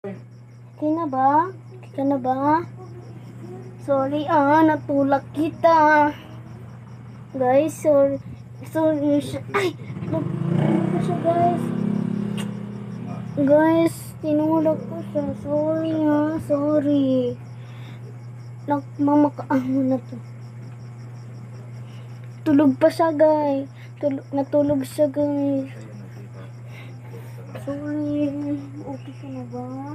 Okay na ba? Okay ka na ba? Sorry natulak kita. Guys, sorry. Sorry siya. Ay! Ano ko siya, guys? Guys, tinulak ko siya. Sorry sorry. Nagmamakaano na to. Tulog pa siya, guys. Natulog siya, guys. Sorry. Okay ka na ba?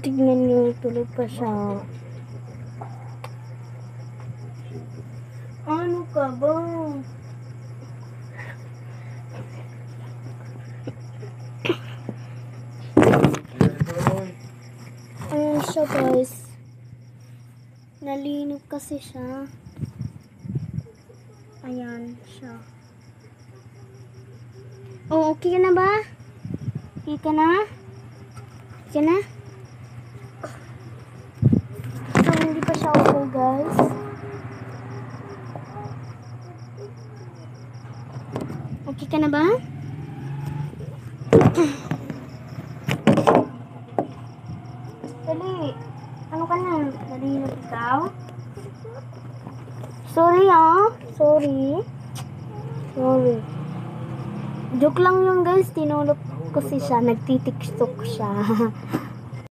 Tignan niyo, tulog pa siya. Ano ka ba? Ayan siya, guys. Nalinog kasi siya. Ayan siya. Oh, okay ka na ba? Okay ka na? Okay na? So, hindi pa siya okay, guys. Okay ka na ba? Dali. Ano ka na? Nalinog ikaw? Sorry Sorry. Sorry. Joke lang yun, guys. Tinulog ko siya. Nagtitiktok siya.